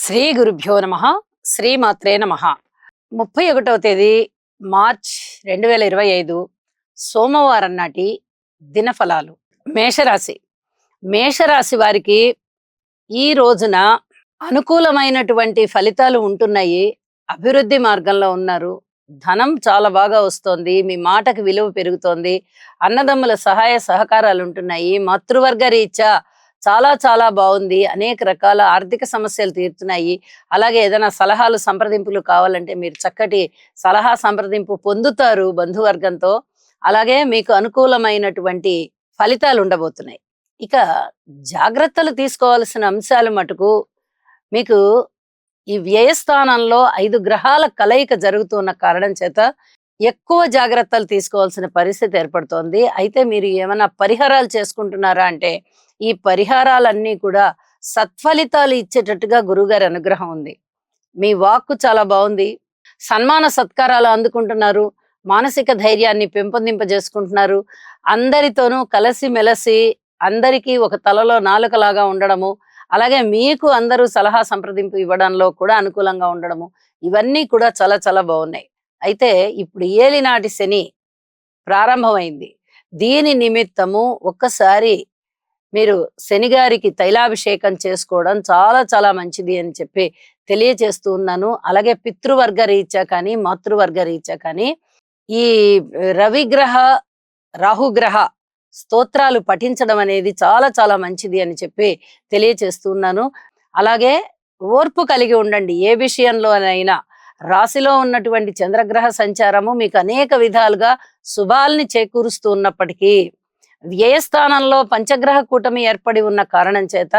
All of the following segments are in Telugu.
శ్రీ గురుభ్యో నమ. శ్రీమాత్రే నమ. 31వ తేదీ మార్చ్ 2025 సోమవారం నాటి దినఫలాలు. మేషరాశి. మేషరాశి వారికి ఈ రోజున అనుకూలమైనటువంటి ఫలితాలు ఉంటున్నాయి. అభివృద్ధి మార్గంలో ఉన్నారు. ధనం చాలా బాగా వస్తోంది. మీ మాటకి విలువ పెరుగుతోంది. అన్నదమ్ముల సహాయ సహకారాలు ఉంటున్నాయి. మాతృవర్గ రీత్యా చాలా చాలా బాగుంది. అనేక రకాల ఆర్థిక సమస్యలు తీరుతున్నాయి. అలాగే ఏదైనా సలహాలు సంప్రదింపులు కావాలంటే మీరు చక్కటి సలహా సంప్రదింపు పొందుతారు బంధువర్గంతో. అలాగే మీకు అనుకూలమైనటువంటి ఫలితాలు ఉండబోతున్నాయి. ఇక జాగ్రత్తలు తీసుకోవాల్సిన అంశాలు మటుకు మీకు ఈ వ్యయస్థానంలో 5 గ్రహాల కలయిక జరుగుతున్న కారణం చేత ఎక్కువ జాగ్రత్తలు తీసుకోవాల్సిన పరిస్థితి ఏర్పడుతోంది. అయితే మీరు ఏమైనా పరిహారాలు చేసుకుంటున్నారా అంటే ఈ పరిహారాలన్నీ కూడా సత్ఫలితాలు ఇచ్చేటట్టుగా గురువుగారి అనుగ్రహం ఉంది. మీ వాక్కు చాలా బాగుంది. సన్మాన సత్కారాలు అందుకుంటున్నారు. మానసిక ధైర్యాన్ని పెంపొందింపజేసుకుంటున్నారు. అందరితోనూ కలిసి మెలసి అందరికీ ఒక తలలో నాలుకలాగా ఉండడము, అలాగే మీకు అందరూ సలహా సంప్రదింపు ఇవ్వడంలో కూడా అనుకూలంగా ఉండడము, ఇవన్నీ కూడా చాలా చాలా బాగున్నాయి. అయితే ఇప్పుడు ఏలినాటి శని ప్రారంభమైంది. దీని నిమిత్తము ఒక్కసారి మీరు శనిగారికి తైలాభిషేకం చేసుకోవడం చాలా చాలా మంచిది అని చెప్పి తెలియజేస్తూ ఉన్నాను. అలాగే పితృవర్గ రీత్యా కానీ మాతృవర్గ రీత్యా కానీ ఈ రవిగ్రహ రాహుగ్రహ స్తోత్రాలు పఠించడం అనేది చాలా చాలా మంచిది అని చెప్పి తెలియచేస్తున్నాను. అలాగే ఓర్పు కలిగి ఉండండి. ఏ విషయంలోనైనా రాశిలో ఉన్నటువంటి చంద్రగ్రహ సంచారము మీకు అనేక విధాలుగా శుభాల్ని చేకూరుస్తూ ఉన్నప్పటికీ వ్యయస్థానంలో పంచగ్రహ కూటమి ఏర్పడి ఉన్న కారణం చేత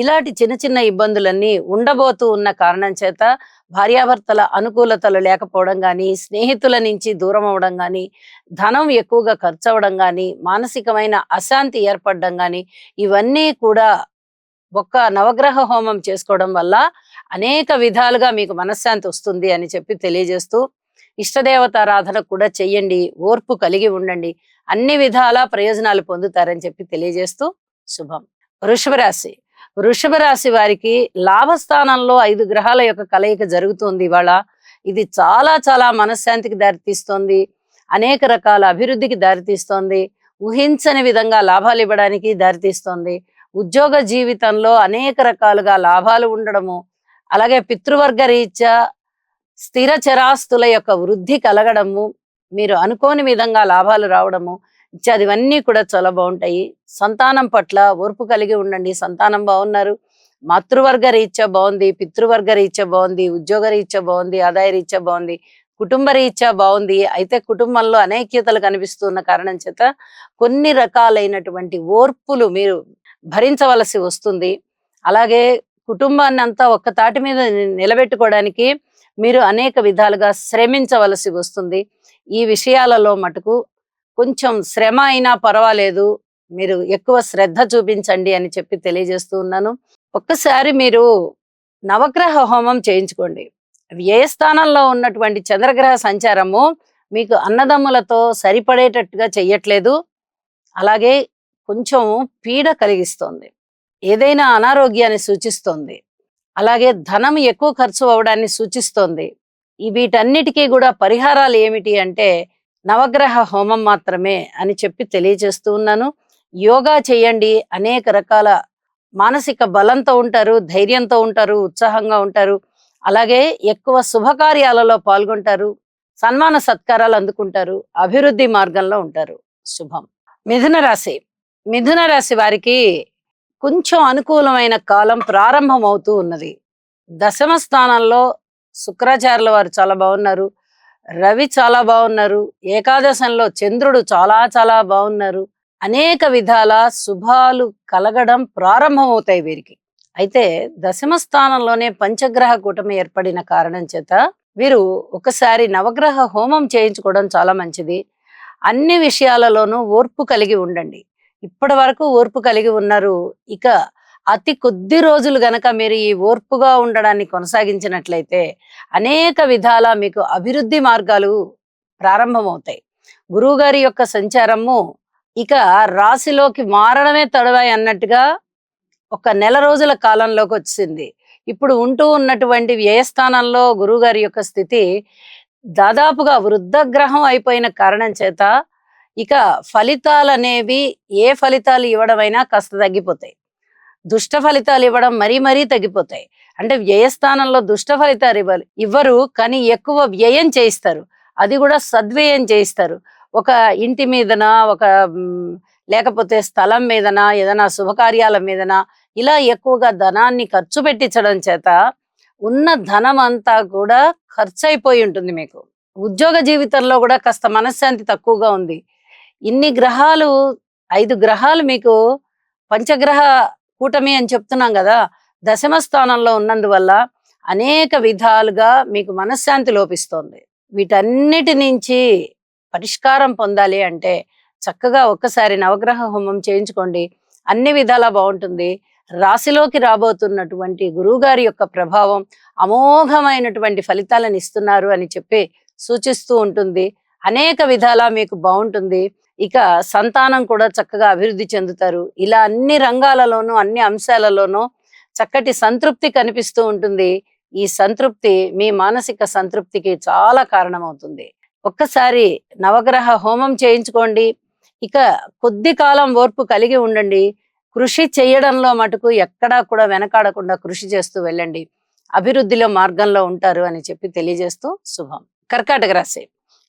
ఇలాంటి చిన్న చిన్న ఇబ్బందులన్నీ ఉండబోతూ ఉన్న కారణం చేత భార్యాభర్తల అనుకూలతలు లేకపోవడం కానీ, స్నేహితుల నుంచి దూరం అవడం కానీ, ధనం ఎక్కువగా ఖర్చు అవడం కానీ, మానసికమైన అశాంతి ఏర్పడడం కానీ, ఇవన్నీ కూడా ఒక్క నవగ్రహ హోమం చేసుకోవడం వల్ల అనేక విధాలుగా మీకు మనశ్శాంతి వస్తుంది అని చెప్పి తెలియజేస్తూ, ఇష్టదేవతారాధన కూడా చెయ్యండి. ఓర్పు కలిగి ఉండండి. అన్ని విధాల ప్రయోజనాలు పొందుతారని చెప్పి తెలియజేస్తూ శుభం. వృషభ రాశి. వృషభ రాశి వారికి లాభస్థానంలో 5 గ్రహాల యొక్క కలయిక జరుగుతుంది ఇవాళ. ఇది చాలా చాలా మనశ్శాంతికి దారితీస్తోంది. అనేక రకాల అభివృద్ధికి దారితీస్తోంది. ఊహించని విధంగా లాభాలు ఇవ్వడానికి దారితీస్తోంది. ఉద్యోగ జీవితంలో అనేక రకాలుగా లాభాలు ఉండడము, అలాగే పితృవర్గ రీత్యా స్థిర చరాస్తుల యొక్క వృద్ధి కలగడము, మీరు అనుకోని విధంగా లాభాలు రావడము ఇవన్నీ కూడా చాలా బాగుంటాయి. సంతానం పట్ల ఓర్పు కలిగి ఉండండి. సంతానం బాగున్నారు. మాతృవర్గ రీత్యా బాగుంది, పితృవర్గ రీత్యా బాగుంది, ఉద్యోగ రీత్యా బాగుంది, ఆదాయ రీత్యా బాగుంది, కుటుంబ రీత్యా బాగుంది. అయితే కుటుంబంలో అనైక్యతలు కనిపిస్తున్న కారణం చేత కొన్ని రకాలైనటువంటి ఓర్పులు మీరు భరించవలసి వస్తుంది. అలాగే కుటుంబాన్ని అంతా ఒక్క తాటి మీద నిలబెట్టుకోవడానికి మీరు అనేక విధాలుగా శ్రమించవలసి వస్తుంది. ఈ విషయాలలో మటుకు కొంచెం శ్రమ అయినా పర్వాలేదు, మీరు ఎక్కువ శ్రద్ధ చూపించండి అని చెప్పి తెలియజేస్తూ ఉన్నాను. ఒక్కసారి మీరు నవగ్రహ హోమం చేయించుకోండి. వ్యయస్థానంలో ఉన్నటువంటి చంద్రగ్రహ సంచారము మీకు అన్నదమ్ములతో సరిపడేటట్టుగా చెయ్యట్లేదు. అలాగే కొంచెం పీడ కలిగిస్తోంది. ఏదైనా అనారోగ్యాన్ని సూచిస్తోంది. అలాగే ధనం ఎక్కువ ఖర్చు అవడాన్ని సూచిస్తోంది. వీటన్నిటికీ కూడా పరిహారాలు ఏమిటి అంటే నవగ్రహ హోమం మాత్రమే అని చెప్పి తెలియజేస్తూ ఉన్నాను. యోగా చేయండి. అనేక రకాల మానసిక బలంతో ఉంటారు, ధైర్యంతో ఉంటారు, ఉత్సాహంగా ఉంటారు. అలాగే ఎక్కువ శుభకార్యాలలో పాల్గొంటారు, సన్మాన సత్కారాలు అందుకుంటారు, అభివృద్ధి మార్గంలో ఉంటారు. శుభం. మిథున రాశి. మిథున రాశి వారికి కొంచెం అనుకూలమైన కాలం ప్రారంభం అవుతూ ఉన్నది. దశమ స్థానంలో శుక్రాచార్యుల వారు చాలా బాగున్నారు. రవి చాలా బాగున్నారు. ఏకాదశంలో చంద్రుడు చాలా చాలా బాగున్నారు. అనేక విధాల శుభాలు కలగడం ప్రారంభం అవుతాయి వీరికి. అయితే దశమ స్థానంలోనే పంచగ్రహ కూటమి ఏర్పడిన కారణం చేత వీరు ఒకసారి నవగ్రహ హోమం చేయించుకోవడం చాలా మంచిది. అన్ని విషయాలలోనూ ఓర్పు కలిగి ఉండండి. ఇప్పటి వరకు ఓర్పు కలిగి ఉన్నారు. ఇక అతి కొద్ది రోజులు గనక మీరు ఈ ఓర్పుగా ఉండడాన్ని కొనసాగించినట్లయితే అనేక విధాల మీకు అభివృద్ధి మార్గాలు ప్రారంభమవుతాయి. గురువు గారి యొక్క సంచారము ఇక రాశిలోకి మారడమే తడవాయి అన్నట్టుగా ఒక నెల రోజుల కాలంలోకి వచ్చింది. ఇప్పుడు ఉంటూ ఉన్నటువంటి వ్యయస్థానంలో గురువుగారి యొక్క స్థితి దాదాపుగా వృద్ధ గ్రహం అయిపోయిన కారణం చేత ఇక ఫలితాలనేవి ఏ ఫలితాలు ఇవ్వడమైనా కాస్త తగ్గిపోతాయి. దుష్ట ఫలితాలు ఇవ్వడం మరీ మరీ తగ్గిపోతాయి. అంటే వ్యయస్థానంలో దుష్ట ఫలితాలు ఇవ్వరు, కానీ ఎక్కువ వ్యయం చేయిస్తారు. అది కూడా సద్వ్యయం చేయిస్తారు. ఒక ఇంటి మీదన, ఒక లేకపోతే స్థలం మీదన, ఏదైనా శుభకార్యాల మీదన ఇలా ఎక్కువగా ధనాన్ని ఖర్చు పెట్టించడం చేత ఉన్న ధనం అంతా కూడా ఖర్చు అయిపోయి ఉంటుంది మీకు. ఉద్యోగ జీవితంలో కూడా కాస్త మనశ్శాంతి తక్కువగా ఉంది. ఇన్ని గ్రహాలు, 5 గ్రహాలు మీకు పంచగ్రహ కూటమి అని చెప్తున్నాం కదా, దశమ స్థానంలో ఉన్నందువల్ల అనేక విధాలుగా మీకు మనశ్శాంతి లోపిస్తోంది. వీటన్నిటి నుంచి పరిష్కారం పొందాలి అంటే చక్కగా ఒక్కసారి నవగ్రహ హోమం చేయించుకోండి. అన్ని విధాలా బాగుంటుంది. రాశిలోకి రాబోతున్నటువంటి గురువుగారి యొక్క ప్రభావం అమోఘమైనటువంటి ఫలితాలను ఇస్తున్నారు అని చెప్పి సూచిస్తూ ఉంటుంది. అనేక విధాలా మీకు బాగుంటుంది. ఇక సంతానం కూడా చక్కగా అభివృద్ధి చెందుతారు. ఇలా అన్ని రంగాలలోనూ, అన్ని అంశాలలోనూ చక్కటి సంతృప్తి కనిపిస్తూ ఉంటుంది. ఈ సంతృప్తి మీ మానసిక సంతృప్తికి చాలా కారణమవుతుంది. ఒక్కసారి నవగ్రహ హోమం చేయించుకోండి. ఇక కొద్ది కాలం ఓర్పు కలిగి ఉండండి. కృషి చేయడంలో మటుకు ఎక్కడా కూడా వెనకాడకుండా కృషి చేస్తూ వెళ్ళండి. అభివృద్ధిలో మార్గంలో ఉంటారు అని చెప్పి తెలియజేస్తూ శుభం. కర్కాటక రాశి.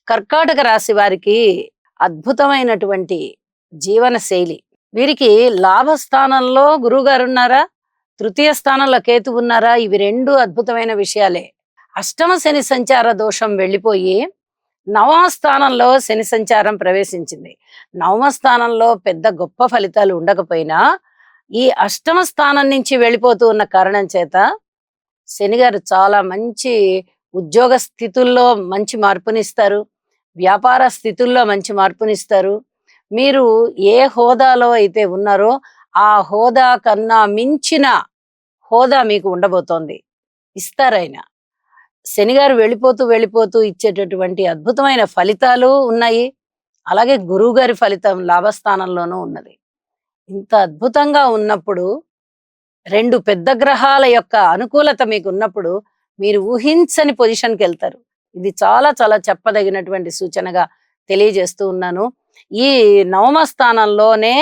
కర్కాటక రాశి వారికి అద్భుతమైనటువంటి జీవన శైలి. వీరికి లాభస్థానంలో గురువు గారు ఉన్నారా, తృతీయ స్థానంలో కేతు ఉన్నారా, ఇవి 2 అద్భుతమైన విషయాలే. అష్టమ శని సంచార దోషం వెళ్ళిపోయి నవమ స్థానంలో శని సంచారం ప్రవేశించింది. నవమ స్థానంలో పెద్ద గొప్ప ఫలితాలు ఉండకపోయినా ఈ అష్టమ స్థానం నుంచి వెళ్ళిపోతూ ఉన్న కారణం చేత శని గారు చాలా మంచి ఉద్యోగ స్థితుల్లో మంచి మార్పునిస్తారు, వ్యాపార స్థితుల్లో మంచి మార్పునిస్తారు. మీరు ఏ హోదాలో అయితే ఉన్నారో ఆ హోదా కన్నా మించిన హోదా మీకు ఉండబోతోంది, ఇస్తారాయన. శనిగారు వెళ్ళిపోతూ ఇచ్చేటటువంటి అద్భుతమైన ఫలితాలు ఉన్నాయి. అలాగే గురువు గారి ఫలితం లాభస్థానంలోనూ ఉన్నది. ఇంత అద్భుతంగా ఉన్నప్పుడు, 2 పెద్ద గ్రహాల యొక్క అనుకూలత మీకు ఉన్నప్పుడు మీరు ఊహించని పొజిషన్కి వెళ్తారు. ఇది చాలా చాలా చెప్పదగినటువంటి సూచనగా తెలియజేస్తూ ఉన్నాను. ఈ నవమ స్థానంలోనే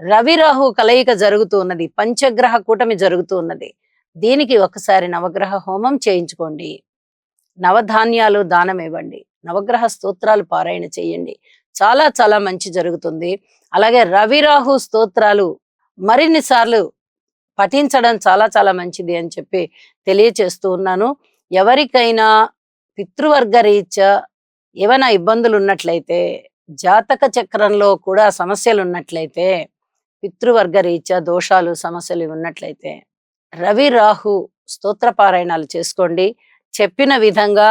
రవి రాహు కలయిక జరుగుతూ ఉన్నది, పంచగ్రహ కూటమి జరుగుతూ ఉన్నది. దీనికి ఒకసారి నవగ్రహ హోమం చేయించుకోండి. నవధాన్యాలు దానం ఇవ్వండి, నవగ్రహ స్తోత్రాలు పారాయణ చేయండి. చాలా చాలా మంచి జరుగుతుంది. అలాగే రవి రాహు స్తోత్రాలు మరిన్ని సార్లు పఠించడం చాలా చాలా మంచిది అని చెప్పి తెలియచేస్తూ ఉన్నాను. ఎవరికైనా పితృవర్గ రీత్యా ఏమైనా ఇబ్బందులు ఉన్నట్లయితే, జాతక చక్రంలో కూడా సమస్యలు ఉన్నట్లయితే, పితృవర్గ రీత్యా దోషాలు సమస్యలు ఉన్నట్లయితే రవి రాహు స్తోత్ర పారాయణాలు చేసుకోండి. చెప్పిన విధంగా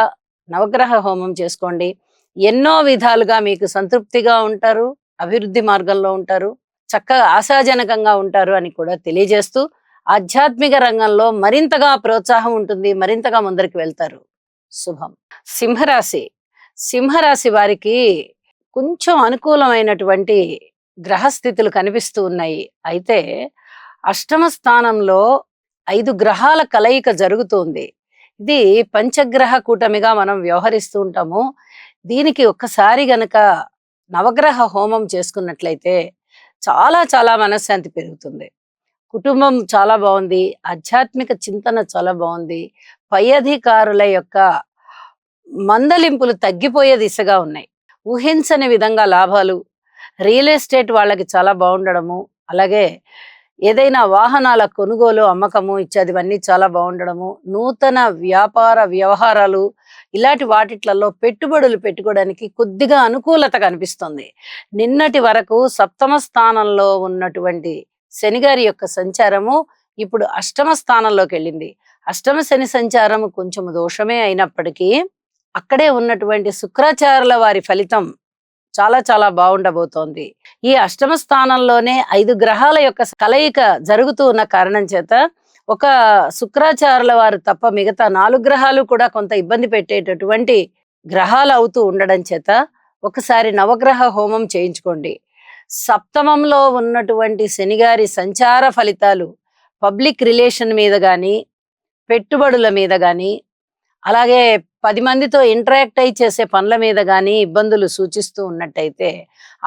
నవగ్రహ హోమం చేసుకోండి. ఎన్నో విధాలుగా మీకు సంతృప్తిగా ఉంటారు, అభివృద్ధి మార్గంలో ఉంటారు, చక్కగా ఆశాజనకంగా ఉంటారు అని కూడా తెలియజేస్తూ, ఆధ్యాత్మిక రంగంలో మరింతగా ప్రోత్సాహం ఉంటుంది, మరింతగా ముందరికి వెళ్తారు. శుభం. సింహరాశి. సింహరాశి వారికి కొంచెం అనుకూలమైనటువంటి గ్రహస్థితులు కనిపిస్తూ ఉన్నాయి. అయితే అష్టమ స్థానంలో 5 గ్రహాల కలయిక జరుగుతుంది. ఇది పంచగ్రహ కూటమిగా మనం వ్యవహరిస్తూ ఉంటాము. దీనికి ఒక్కసారి గనక నవగ్రహ హోమం చేసుకున్నట్లయితే చాలా చాలా మనశ్శాంతి పెరుగుతుంది. కుటుంబం చాలా బాగుంది, ఆధ్యాత్మిక చింతన చాలా బాగుంది. పై అధికారుల యొక్క మందలింపులు తగ్గిపోయే దిశగా ఉన్నాయి. ఊహించని విధంగా లాభాలు, రియల్ ఎస్టేట్ వాళ్ళకి చాలా బాగుండడము, అలాగే ఏదైనా వాహనాల కొనుగోలు, అమ్మకము ఇత్యాదివన్నీ చాలా బాగుండడము, నూతన వ్యాపార వ్యవహారాలు ఇలాంటి వాటిట్లలో పెట్టుబడులు పెట్టుకోవడానికి కొద్దిగా అనుకూలత కనిపిస్తుంది. నిన్నటి వరకు సప్తమ స్థానంలో ఉన్నటువంటి శనిగారి యొక్క సంచారము ఇప్పుడు అష్టమ స్థానంలోకి వెళ్ళింది. అష్టమ శని సంచారము కొంచెం దోషమే అయినప్పటికీ అక్కడే ఉన్నటువంటి శుక్రాచార్యుల వారి ఫలితం చాలా చాలా బాగుండబోతోంది. ఈ అష్టమ స్థానంలోనే 5 గ్రహాల యొక్క కలయిక జరుగుతూ ఉన్న కారణం చేత ఒక శుక్రాచార్యుల వారు తప్ప మిగతా 4 గ్రహాలు కూడా కొంత ఇబ్బంది పెట్టేటటువంటి గ్రహాలు అవుతూ ఉండడం చేత ఒకసారి నవగ్రహ హోమం చేయించుకోండి. సప్తమంలో ఉన్నటువంటి శనిగారి సంచార ఫలితాలు పబ్లిక్ రిలేషన్ మీద కానీ, పెట్టుబడుల మీద గాని, అలాగే 10 మందితో ఇంటరాక్ట్ అయ్యి చేసే పనుల మీద గాని ఇబ్బందులు సూచిస్తూ ఉన్నట్టయితే,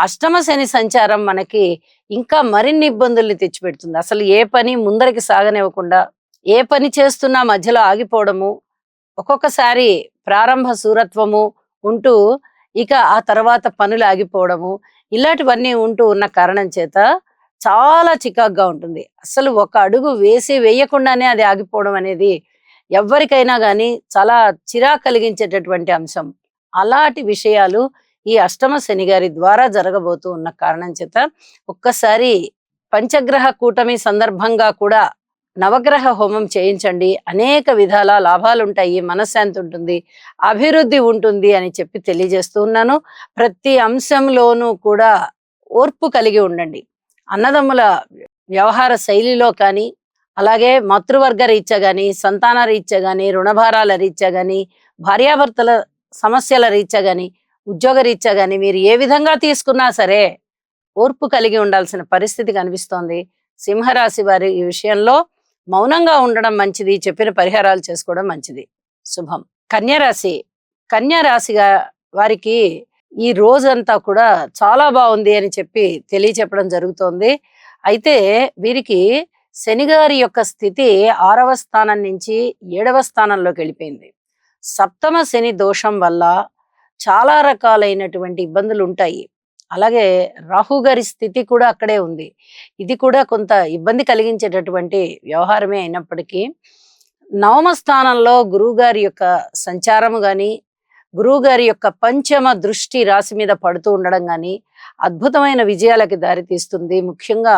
అష్టమ శని సంచారం మనకి ఇంకా మరిన్ని ఇబ్బందుల్ని తెచ్చిపెడుతుంది. అసలు ఏ పని ముందరికి సాగనివ్వకుండా, ఏ పని చేస్తున్నా మధ్యలో ఆగిపోవడము, ఒక్కొక్కసారి ప్రారంభ శూరత్వము ఉంటూ, ఇక ఆ తర్వాత పనులు ఆగిపోవడము, ఇలాంటివన్నీ ఉంటూ ఉన్న కారణం చేత చాలా చికాకుగా ఉంటుంది. అసలు ఒక అడుగు వేయకుండానే అది ఆగిపోవడం అనేది ఎవ్వరికైనా గానీ చాలా చిరాకు కలిగించేటటువంటి అంశం. అలాంటి విషయాలు ఈ అష్టమ శని గారి ద్వారా జరగబోతూ ఉన్న కారణం చేత ఒక్కసారి పంచగ్రహ కూటమి సందర్భంగా కూడా నవగ్రహ హోమం చేయించండి. అనేక విధాల లాభాలుంటాయి, మనశ్శాంతి ఉంటుంది, అభివృద్ధి ఉంటుంది అని చెప్పి తెలియజేస్తూ ఉన్నాను. ప్రతి అంశంలోనూ కూడా ఓర్పు కలిగి ఉండండి. అన్నదమ్ముల వ్యవహార శైలిలో కానీ, అలాగే మాతృవర్గ రీత్యా గాని, సంతాన రీత్యా గాని, రుణభారాల రీత్యా గాని, భార్యాభర్తల సమస్యల రీత్యా గాని, ఉద్యోగ రీత్యా గాని మీరు ఏ విధంగా తీసుకున్నా సరే ఓర్పు కలిగి ఉండాల్సిన పరిస్థితి కనిపిస్తోంది. సింహరాశి వారి ఈ విషయంలో మౌనంగా ఉండడం మంచిది, చెప్పిన పరిహారాలు చేసుకోవడం మంచిది. శుభం. కన్యరాశి. కన్యరాశిగా వారికి ఈ రోజంతా కూడా చాలా బాగుంది అని చెప్పి తెలియచెప్పడం జరుగుతోంది. అయితే వీరికి శనిగారి యొక్క స్థితి 6వ స్థానం నుంచి 7వ స్థానంలోకి వెళ్ళిపోయింది. సప్తమ శని దోషం వల్ల చాలా రకాలైనటువంటి ఇబ్బందులు ఉంటాయి. అలాగే రాహు గారి స్థితి కూడా అక్కడే ఉంది. ఇది కూడా కొంత ఇబ్బంది కలిగించేటటువంటి వ్యవహారమే అయినప్పటికీ, నవమ స్థానంలో గురువు గారి యొక్క సంచారము గాని, గురువు గారి యొక్క పంచమ దృష్టి రాశి మీద పడుతూ ఉండడం గాని అద్భుతమైన విజయాలకి దారితీస్తుంది. ముఖ్యంగా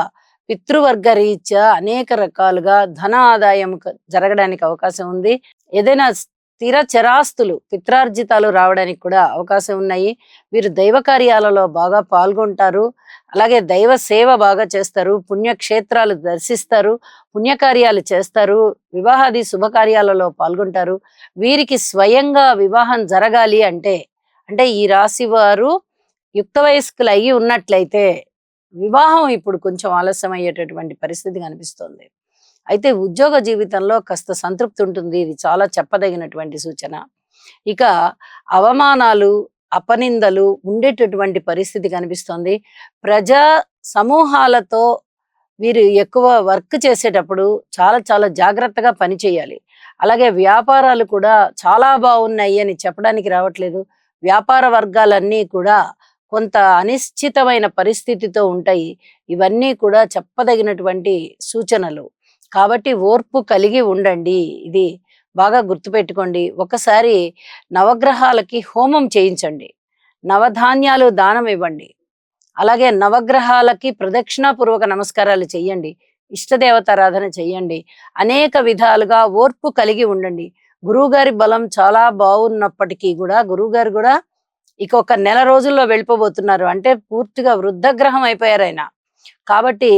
పితృవర్గ రీత్యా అనేక రకాలుగా ధన ఆదాయం జరగడానికి అవకాశం ఉంది. ఏదైనా స్థిర చరాస్తులు పిత్రార్జితాలు రావడానికి కూడా అవకాశం ఉన్నాయి. వీరు దైవ కార్యాలలో బాగా పాల్గొంటారు. అలాగే దైవ సేవ బాగా చేస్తారు, పుణ్యక్షేత్రాలు దర్శిస్తారు, పుణ్యకార్యాలు చేస్తారు, వివాహాది శుభకార్యాలలో పాల్గొంటారు. వీరికి స్వయంగా వివాహం జరగాలి అంటే ఈ రాశి వారు యుక్త వయస్కులు అయ్యి ఉన్నట్లయితే వివాహం ఇప్పుడు కొంచెం ఆలస్యం అయ్యేటటువంటి పరిస్థితి కనిపిస్తోంది. అయితే ఉద్యోగ జీవితంలో కాస్త సంతృప్తి ఉంటుంది. ఇది చాలా చెప్పదగినటువంటి సూచన. ఇక అవమానాలు, అపనిందలు ఉండేటటువంటి పరిస్థితి కనిపిస్తోంది. ప్రజా సమూహాలతో వీరు ఎక్కువ వర్క్ చేసేటప్పుడు చాలా చాలా జాగ్రత్తగా పని చేయాలి. అలాగే వ్యాపారాలు కూడా చాలా బాగున్నాయి అని చెప్పడానికి రావట్లేదు. వ్యాపార వర్గాలన్నీ కూడా కొంత అనిశ్చితమైన పరిస్థితితో ఉంటాయి. ఇవన్నీ కూడా చెప్పదగినటువంటి సూచనలు. కాబట్టి ఓర్పు కలిగి ఉండండి. ఇది బాగా గుర్తుపెట్టుకోండి. ఒకసారి నవగ్రహాలకి హోమం చేయించండి, నవధాన్యాలు దానం ఇవ్వండి, అలాగే నవగ్రహాలకి ప్రదక్షిణాపూర్వక నమస్కారాలు చెయ్యండి, ఇష్టదేవతారాధన చెయ్యండి. అనేక విధాలుగా ఓర్పు కలిగి ఉండండి. గురువుగారి బలం చాలా బాగున్నప్పటికీ కూడా గురువుగారు కూడా ఇక ఒక నెల రోజుల్లో వెళ్ళిపోబోతున్నారు. అంటే పూర్తిగా వృద్ధగ్రహం అయిపోయారు ఆయన. కాబట్టి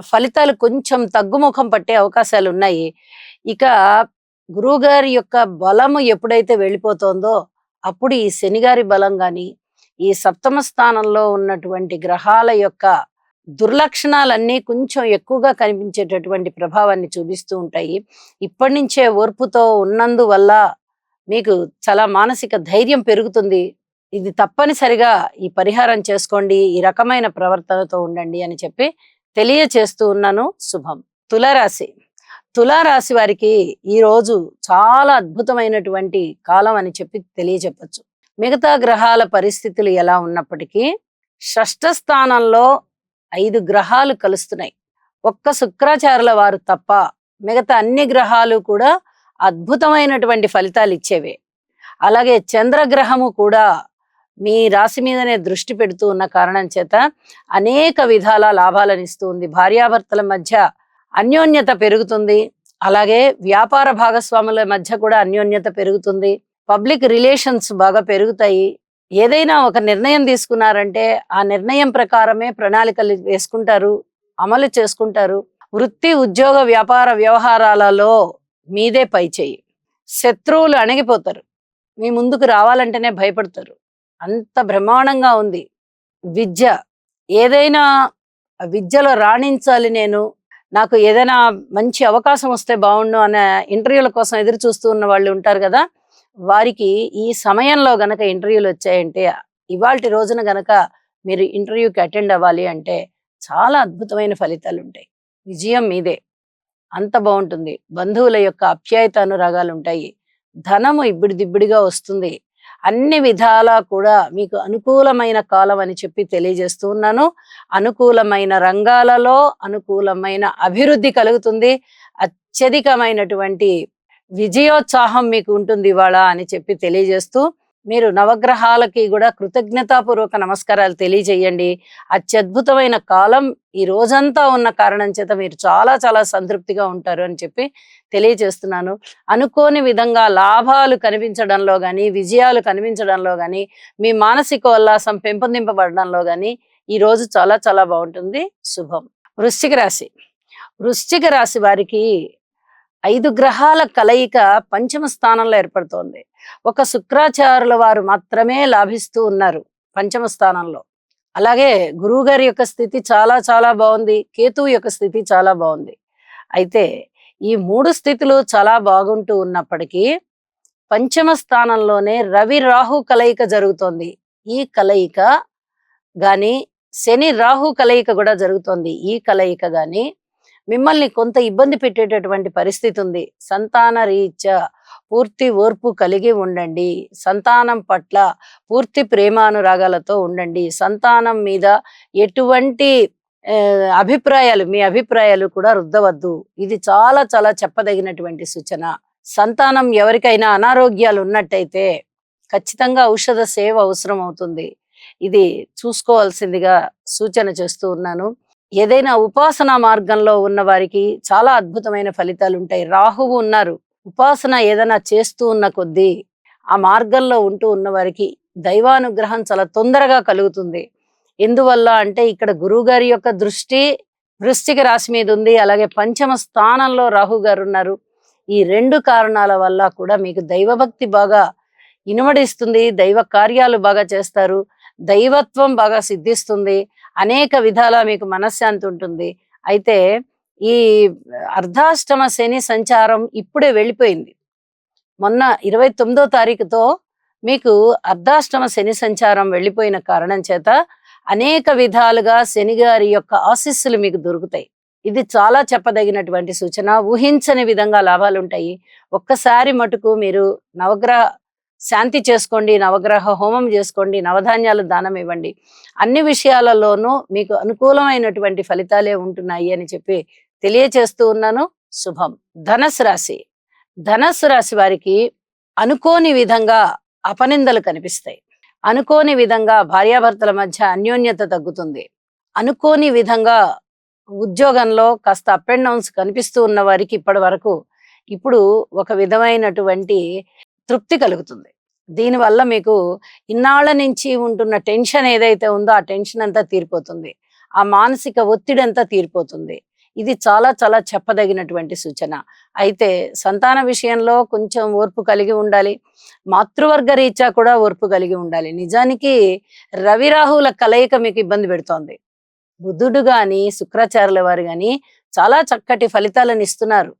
ఫలితాలు కొంచెం తగ్గుముఖం పట్టే అవకాశాలు ఉన్నాయి. ఇక గురువుగారి యొక్క బలము ఎప్పుడైతే వెళ్ళిపోతుందో అప్పుడు ఈ శనిగారి బలం గాని, ఈ సప్తమ స్థానంలో ఉన్నటువంటి గ్రహాల యొక్క దుర్లక్షణాలన్నీ కొంచెం ఎక్కువగా కనిపించేటటువంటి ప్రభావాన్ని చూపిస్తూ ఉంటాయి. ఇప్పటి నుంచే ఓర్పుతో ఉన్నందువల్ల మీకు చాలా మానసిక ధైర్యం పెరుగుతుంది. ఇది తప్పనిసరిగా ఈ పరిహారం చేసుకోండి, ఈ రకమైన ప్రవర్తనతో ఉండండి అని చెప్పి తెలియచేస్తూ ఉన్నాను. శుభం. తులారాశి. తులారాశి వారికి ఈ రోజు చాలా అద్భుతమైనటువంటి కాలం అని చెప్పి తెలియచెప్పచ్చు. మిగతా గ్రహాల పరిస్థితులు ఎలా ఉన్నప్పటికీ షష్ఠ స్థానంలో 5 గ్రహాలు కలుస్తున్నాయి. ఒక్క శుక్రాచార్యుల వారు తప్ప మిగతా అన్ని గ్రహాలు కూడా అద్భుతమైనటువంటి ఫలితాలు ఇచ్చేవే. అలాగే చంద్రగ్రహము కూడా మీ రాశి మీదనే దృష్టి పెడుతూ ఉన్న కారణం చేత అనేక విధాల లాభాలను ఇస్తుంది. భార్యాభర్తల మధ్య అన్యోన్యత పెరుగుతుంది. అలాగే వ్యాపార భాగస్వాముల మధ్య కూడా అన్యోన్యత పెరుగుతుంది. పబ్లిక్ రిలేషన్స్ బాగా పెరుగుతాయి. ఏదైనా ఒక నిర్ణయం తీసుకున్నారంటే ఆ నిర్ణయం ప్రకారమే ప్రణాళికలు వేసుకుంటారు, అమలు చేసుకుంటారు. వృత్తి, ఉద్యోగ, వ్యాపార వ్యవహారాలలో మీదే పై చేయి. శత్రువులు అణగిపోతారు. మీ ముందుకు రావాలంటేనే భయపడతారు. అంత బ్రహ్మాండంగా ఉంది. విద్య, ఏదైనా విద్యలో రాణించాలి నేను, నాకు ఏదైనా మంచి అవకాశం వస్తే బాగుండు అనే ఇంటర్వ్యూల కోసం ఎదురు చూస్తూ ఉన్న వాళ్ళు ఉంటారు కదా, వారికి ఈ సమయంలో గనక ఇంటర్వ్యూలు వచ్చాయంటే, ఇవాల్టి రోజున గనక మీరు ఇంటర్వ్యూకి అటెండ్ అవ్వాలి అంటే చాలా అద్భుతమైన ఫలితాలు ఉంటాయి. విజయం మీదే. అంత బాగుంటుంది. బంధువుల యొక్క ఆప్యాయత అనురాగాలు ఉంటాయి. ధనము ఇబ్బడి దిబ్బడిగా వస్తుంది. అన్ని విధాలా కూడా మీకు అనుకూలమైన కాలం అని చెప్పి తెలియజేస్తూ ఉన్నాను. అనుకూలమైన రంగాలలో అనుకూలమైన అభివృద్ధి కలుగుతుంది. అత్యధికమైనటువంటి విజయోత్సాహం మీకు ఉంటుంది ఇవాళ అని చెప్పి తెలియజేస్తూ, మీరు నవగ్రహాలకి కూడా కృతజ్ఞతాపూర్వక నమస్కారాలు తెలియజేయండి. అత్యద్భుతమైన కాలం ఈ రోజంతా ఉన్న కారణం చేత మీరు చాలా చాలా సంతృప్తిగా ఉంటారు అని చెప్పి తెలియజేస్తున్నాను. అనుకోని విధంగా లాభాలు కనిపించడంలో గాని, విజయాలు కనిపించడంలో గాని, మీ మానసిక ఉల్లాసం పెంపొందింపబడడంలో గాని ఈ రోజు చాలా చాలా బాగుంటుంది. శుభం. వృశ్చిక రాశి. వృశ్చిక రాశి వారికి 5 గ్రహాల కలయిక పంచమ స్థానంలో ఏర్పడుతోంది. ఒక శుక్రాచార్యుల వారు మాత్రమే లాభిస్తూ ఉన్నారు పంచమ స్థానంలో. అలాగే గురువు గారి యొక్క స్థితి చాలా చాలా బాగుంది. కేతువు యొక్క స్థితి చాలా బాగుంది. అయితే ఈ 3 స్థితులు చాలా బాగుంటూ ఉన్నప్పటికీ పంచమ స్థానంలోనే రవి రాహు కలయిక జరుగుతోంది. ఈ కలయిక గాని, శని రాహు కలయిక కూడా జరుగుతోంది. ఈ కలయిక గాని మిమ్మల్ని కొంత ఇబ్బంది పెట్టేటటువంటి పరిస్థితి ఉంది. సంతాన రీత్యా పూర్తి ఓర్పు కలిగి ఉండండి. సంతానం పట్ల పూర్తి ప్రేమానురాగాలతో ఉండండి. సంతానం మీద ఎటువంటి మీ అభిప్రాయాలు కూడా రుద్దవద్దు. ఇది చాలా చాలా చెప్పదగినటువంటి సూచన. సంతానం ఎవరికైనా అనారోగ్యాలు ఉన్నట్టయితే ఖచ్చితంగా ఔషధ సేవ అవసరం అవుతుంది. ఇది చూసుకోవాల్సిందిగా సూచన చేస్తూ ఉన్నాను. ఏదైనా ఉపాసనా మార్గంలో ఉన్న వారికి చాలా అద్భుతమైన ఫలితాలు ఉంటాయి. రాహువు ఉన్నారు. ఉపాసన ఏదైనా చేస్తూ ఉన్న కొద్దీ ఆ మార్గంలో ఉంటూ ఉన్న వారికి దైవానుగ్రహం చాలా తొందరగా కలుగుతుంది. ఎందువల్ల అంటే ఇక్కడ గురువు గారి యొక్క దృష్టి వృశ్చిక రాశి మీద ఉంది. అలాగే పంచమ స్థానంలో రాహు గారు ఉన్నారు. ఈ 2 కారణాల వల్ల కూడా మీకు దైవభక్తి బాగా ఇనుమడిస్తుంది. దైవ కార్యాలు బాగా చేస్తారు. దైవత్వం బాగా సిద్ధిస్తుంది. అనేక విధాలా మీకు మనశ్శాంతి ఉంటుంది. అయితే ఈ అర్ధాష్టమ శని సంచారం ఇప్పుడే వెళ్ళిపోయింది. మొన్న 29వ తారీఖుతో మీకు అర్ధాష్టమ శని సంచారం వెళ్ళిపోయిన కారణం చేత అనేక విధాలుగా శని గారి యొక్క ఆశీస్సులు మీకు దొరుకుతాయి. ఇది చాలా చెప్పదగినటువంటి సూచన. ఊహించని విధంగా లాభాలు ఉంటాయి. ఒక్కసారి మటుకు మీరు నవగ్రహ శాంతి చేసుకోండి, నవగ్రహ హోమం చేసుకోండి, నవధాన్యాలు దానం ఇవ్వండి. అన్ని విషయాలలోనూ మీకు అనుకూలమైనటువంటి ఫలితాలే ఉంటున్నాయి అని చెప్పి తెలియచేస్తూ ఉన్నాను. శుభం. ధనస్సు రాశి. ధనస్సు రాశి వారికి అనుకోని విధంగా అపనిందలు కనిపిస్తాయి. అనుకోని విధంగా భార్యాభర్తల మధ్య అన్యోన్యత తగ్గుతుంది. అనుకోని విధంగా ఉద్యోగంలో కాస్త అప్ అండ్ డౌన్స్ కనిపిస్తూ ఉన్న వారికి ఇప్పటి వరకు ఇప్పుడు ఒక విధమైనటువంటి తృప్తి కలుగుతుంది. దీనివల్ల మీకు ఇన్నాళ్ల నుంచి ఉంటున్న టెన్షన్ ఏదైతే ఉందో ఆ టెన్షన్ అంతా తీరిపోతుంది. ఆ మానసిక ఒత్తిడి అంతా తీరిపోతుంది. ఇది చాలా చాలా చెప్పదగినటువంటి సూచన. అయితే సంతాన విషయంలో కొంచెం ఓర్పు కలిగి ఉండాలి. మాతృవర్గ రీత్యా కూడా ఓర్పు కలిగి ఉండాలి. నిజానికి రవి రాహుల కలయిక మీకు ఇబ్బంది పెడుతోంది. బుధుడు గాని శుక్రాచార్యుల వారు గాని చాలా చక్కటి ఫలితాలను ఇస్తున్నారు.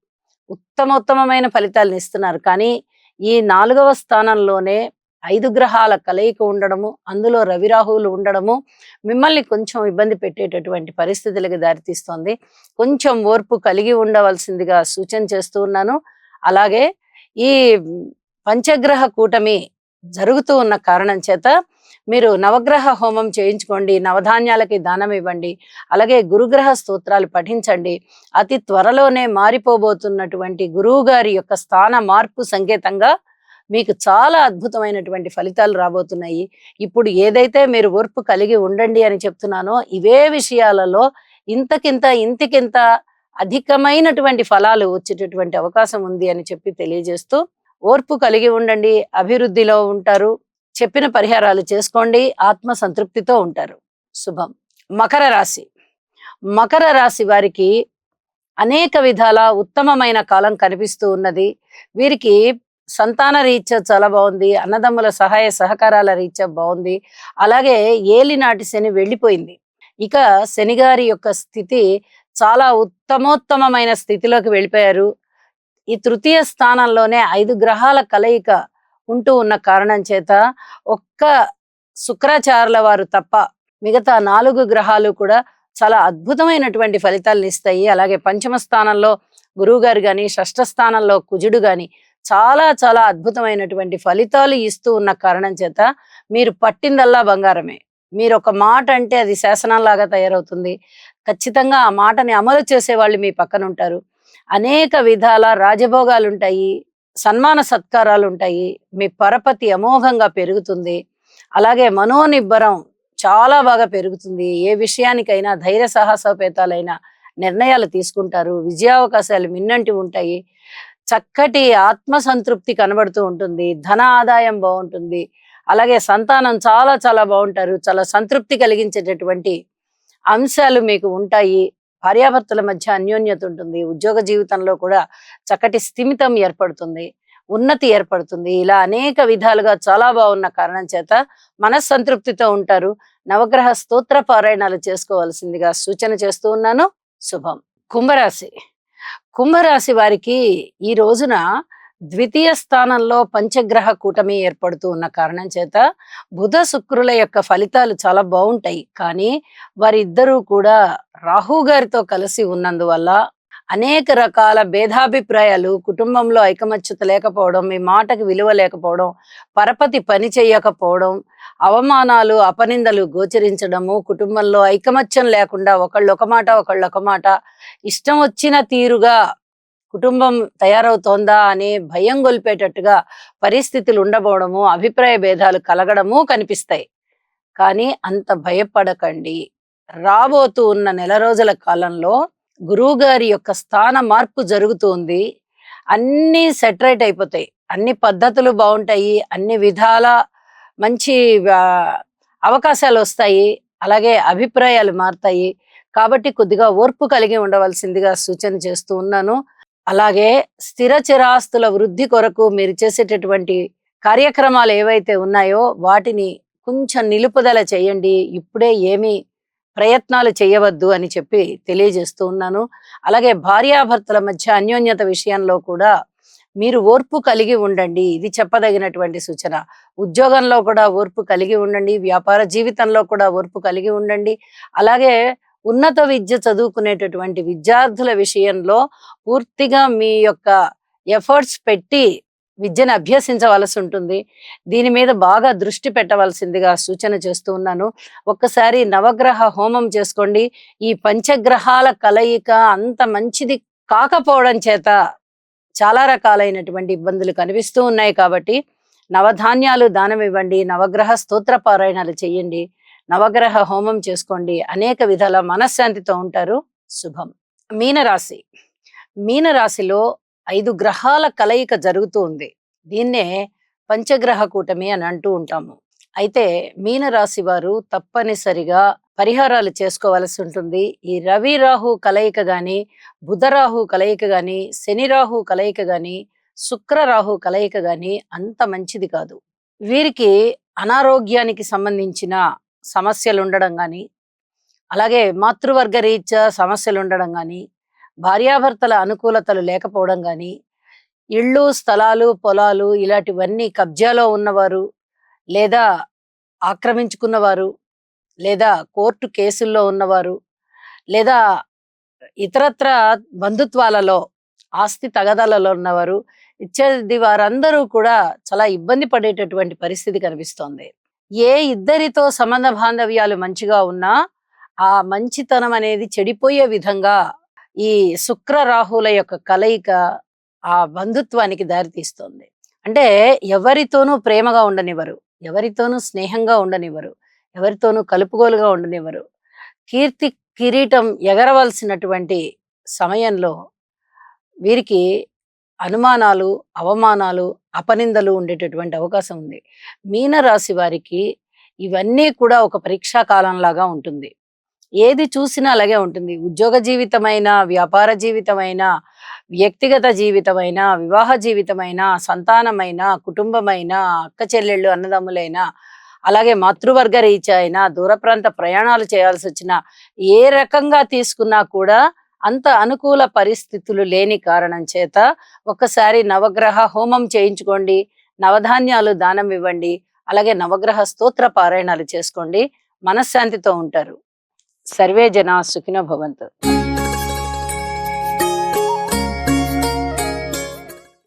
ఉత్తమోత్తమైన ఫలితాలను ఇస్తున్నారు. కానీ ఈ 4వ స్థానంలోనే 5 గ్రహాల కలయిక ఉండడము, అందులో రవి రాహువులు ఉండడము మిమ్మల్ని కొంచెం ఇబ్బంది పెట్టేటటువంటి పరిస్థితులకు దారితీస్తోంది. కొంచెం ఓర్పు కలిగి ఉండవలసిందిగా సూచన చేస్తూ ఉన్నాను. అలాగే ఈ పంచగ్రహ కూటమి జరుగుతూ ఉన్న కారణం చేత మీరు నవగ్రహ హోమం చేయించుకోండి, నవధాన్యాలకి దానం ఇవ్వండి, అలాగే గురుగ్రహ స్తోత్రాలు పఠించండి. అతి త్వరలోనే మారిపోబోతున్నటువంటి గురువు గారి యొక్క స్థాన మార్పు సంకేతంగా మీకు చాలా అద్భుతమైనటువంటి ఫలితాలు రాబోతున్నాయి. ఇప్పుడు ఏదైతే మీరు ఓర్పు కలిగి ఉండండి అని చెప్తున్నానో ఇవే విషయాలలో ఇంతికింత అధికమైనటువంటి ఫలాలు వచ్చేటటువంటి అవకాశం ఉంది అని చెప్పి తెలియజేస్తూ, ఓర్పు కలిగి ఉండండి, అభివృద్ధిలో ఉంటారు. చెప్పిన పరిహారాలు చేసుకోండి, ఆత్మ సంతృప్తితో ఉంటారు. శుభం. మకర రాశి. మకర రాశి వారికి అనేక విధాల ఉత్తమమైన కాలం కనిపిస్తూ ఉన్నది. వీరికి సంతాన రీత్యా చాలా బాగుంది. అన్నదమ్ముల సహాయ సహకారాల రీత్యా బాగుంది. అలాగే ఏలినాటి శని వెళ్ళిపోయింది. ఇక శనిగారి యొక్క స్థితి చాలా ఉత్తమోత్తమమైన స్థితిలోకి వెళ్ళిపోయారు. ఈ తృతీయ స్థానంలోనే 5 గ్రహాల కలయిక ఉంటూ ఉన్న కారణం చేత ఒక్క శుక్రాచార్యుల వారు తప్ప మిగతా 4 గ్రహాలు కూడా చాలా అద్భుతమైనటువంటి ఫలితాలను ఇస్తాయి. అలాగే పంచమ స్థానంలో గురువు గారు గాని, షష్ఠ స్థానంలో కుజుడు గాని చాలా చాలా అద్భుతమైనటువంటి ఫలితాలు ఇస్తూ ఉన్న కారణం చేత మీరు పట్టిందల్లా బంగారమే. మీరు ఒక మాట అంటే అది శాసనంలాగా తయారవుతుంది. ఖచ్చితంగా ఆ మాటని అమలు చేసేవాళ్ళు మీ పక్కన ఉంటారు. అనేక విధాల రాజభోగాలుంటాయి, సన్మాన సత్కారాలుంటాయి. మీ పరపతి అమోఘంగా పెరుగుతుంది. అలాగే మనోనిబ్బరం చాలా బాగా పెరుగుతుంది. ఏ విషయానికైనా ధైర్య సాహసోపేతాలైన నిర్ణయాలు తీసుకుంటారు. విజయావకాశాలు మిన్నంటి ఉంటాయి. చక్కటి ఆత్మ సంతృప్తి కనబడుతూ ఉంటుంది. ధన ఆదాయం బాగుంటుంది. అలాగే సంతానం చాలా చాలా బాగుంటారు. చాలా సంతృప్తి కలిగించేటటువంటి అంశాలు మీకు ఉంటాయి. భార్యాభర్తల మధ్య అన్యోన్యత ఉంటుంది. ఉద్యోగ జీవితంలో కూడా చక్కటి స్థిమితం ఏర్పడుతుంది. ఉన్నతి ఏర్పడుతుంది. ఇలా అనేక విధాలుగా చాలా బాగున్న కారణం చేత మనస్సంతృప్తితో ఉంటారు. నవగ్రహ స్తోత్ర పారాయణాలు చేసుకోవాల్సిందిగా సూచన చేస్తూ ఉన్నాను. శుభం. కుంభరాశి. కుంభరాశి వారికి ఈ రోజున ద్వితీయ స్థానంలో పంచగ్రహ కూటమి ఏర్పడుతూ ఉన్న కారణం చేత బుధ శుక్రుల యొక్క ఫలితాలు చాలా బాగుంటాయి. కానీ వారిద్దరూ కూడా రాహు గారితో కలిసి ఉన్నందువల్ల అనేక రకాల భేదాభిప్రాయాలు, కుటుంబంలో ఐకమత్యత లేకపోవడం, మీ మాటకి విలువ లేకపోవడం, పరపతి పని చేయకపోవడం, అవమానాలు అపనిందలు గోచరించడము, కుటుంబంలో ఐకమత్యం లేకుండా ఒకళ్ళు ఒక మాట ఒకళ్ళు ఒక మాట, ఇష్టం వచ్చిన తీరుగా కుటుంబం తయారవుతోందా అనే భయం గొల్పేటట్టుగా పరిస్థితులు ఉండబోవడము, అభిప్రాయ భేదాలు కలగడము కనిపిస్తాయి. కానీ అంత భయపడకండి. రాబోతూ ఉన్న నెల రోజుల కాలంలో గురువు గారి యొక్క స్థాన మార్పు జరుగుతుంది. అన్ని సెటరేట్ అయిపోతాయి. అన్ని పద్ధతులు బాగుంటాయి. అన్ని విధాల మంచి అవకాశాలు వస్తాయి. అలాగే అభిప్రాయాలు మారుతాయి. కాబట్టి కొద్దిగా ఓర్పు కలిగి ఉండవలసిందిగా సూచన చేస్తూ ఉన్నాను. అలాగే స్థిర చిరాస్తుల వృద్ధి కొరకు మీరు చేసేటటువంటి కార్యక్రమాలు ఏవైతే ఉన్నాయో వాటిని కొంచెం నిలుపుదల చేయండి. ఇప్పుడే ఏమీ ప్రయత్నాలు చేయవద్దు అని చెప్పి తెలియజేస్తూ ఉన్నాను. అలాగే భార్యాభర్తల మధ్య అన్యోన్యత విషయంలో కూడా మీరు ఓర్పు కలిగి ఉండండి. ఇది చెప్పదగినటువంటి సూచన. ఉద్యోగంలో కూడా ఓర్పు కలిగి ఉండండి. వ్యాపార జీవితంలో కూడా ఓర్పు కలిగి ఉండండి. అలాగే ఉన్నత విద్య చదువుకునేటటువంటి విద్యార్థుల విషయంలో పూర్తిగా మీ యొక్క ఎఫర్ట్స్ పెట్టి విద్యను అభ్యసించవలసి ఉంటుంది. దీని మీద బాగా దృష్టి పెట్టవలసిందిగా సూచన చేస్తూ ఉన్నాను. ఒక్కసారి నవగ్రహ హోమం చేసుకోండి. ఈ పంచగ్రహాల కలయిక అంత మంచిది కాకపోవడం చేత చాలా రకాలైనటువంటి ఇబ్బందులు కనిపిస్తూ ఉన్నాయి. కాబట్టి నవధాన్యాలు దానం ఇవ్వండి, నవగ్రహ స్తోత్ర పారాయణాలు చేయండి, నవగ్రహ హోమం చేసుకోండి. అనేక విధాల మనశ్శాంతితో ఉంటారు. శుభం. మీనరాశి. మీనరాశిలో 5 గ్రహాల కలయిక జరుగుతూ ఉంది. దీన్నే పంచగ్రహ కూటమి అని అంటూ ఉంటాము. అయితే మీనరాశి వారు తప్పనిసరిగా పరిహారాలు చేసుకోవాల్సి ఉంటుంది. ఈ రవి రాహు కలయిక గాని, బుధ రాహు కలయిక గాని, శని రాహు కలయిక గాని, శుక్ర రాహు కలయిక గాని అంత మంచిది కాదు. వీరికి అనారోగ్యానికి సంబంధించిన సమస్యలు ఉండడం గాని, అలాగే మాతృవర్గ రీత్యా సమస్యలు ఉండడం గాని, భార్యాభర్తల అనుకూలతలు లేకపోవడం గాని, ఇళ్ళు స్థలాలు పొలాలు ఇలాంటివన్నీ కబ్జాలో ఉన్నవారు, లేదా ఆక్రమించుకున్నవారు, లేదా కోర్టు కేసుల్లో ఉన్నవారు, లేదా ఇతరత్ర బంధుత్వాలలో ఆస్తి తగదాలలో ఉన్నవారు ఇచ్చేది వారందరూ కూడా చాలా ఇబ్బంది పడేటటువంటి పరిస్థితి కనిపిస్తోంది. ఏ ఇద్దరితో సంబంధ బాంధవ్యాలు మంచిగా ఉన్నా ఆ మంచితనం అనేది చెడిపోయే విధంగా ఈ శుక్ర రాహుల యొక్క కలయిక ఆ బంధుత్వానికి దారితీస్తుంది. అంటే ఎవరితోనూ ప్రేమగా ఉండనివ్వరు, ఎవరితోనూ స్నేహంగా ఉండనివ్వరు, ఎవరితోనూ కలుపుగోలుగా ఉండనివ్వరు. కీర్తి కిరీటం ఎగరవలసినటువంటి సమయంలో వీరికి అనుమానాలు, అవమానాలు, అపనిందలు ఉండేటటువంటి అవకాశం ఉంది. మీనరాశి వారికి ఇవన్నీ కూడా ఒక పరీక్షా కాలంలాగా ఉంటుంది. ఏది చూసినా అలాగే ఉంటుంది. ఉద్యోగ జీవితమైనా, వ్యాపార జీవితమైనా, వ్యక్తిగత జీవితమైనా, వివాహ జీవితమైనా, సంతానమైనా, కుటుంబమైనా, అక్క చెల్లెళ్ళు అన్నదమ్ములైనా, అలాగే మాతృవర్గ రీత్యా అయినా, దూర ప్రాంత ప్రయాణాలు చేయాల్సి వచ్చినా, ఏ రకంగా తీసుకున్నా కూడా అంత అనుకూల పరిస్థితులు లేని కారణం చేత ఒక్కసారి నవగ్రహ హోమం చేయించుకోండి, నవధాన్యాలు దానం ఇవ్వండి, అలాగే నవగ్రహ స్తోత్ర పారాయణాలు చేసుకోండి, మనశ్శాంతితో ఉంటారు. సర్వే జనా సుఖినో భవంతు.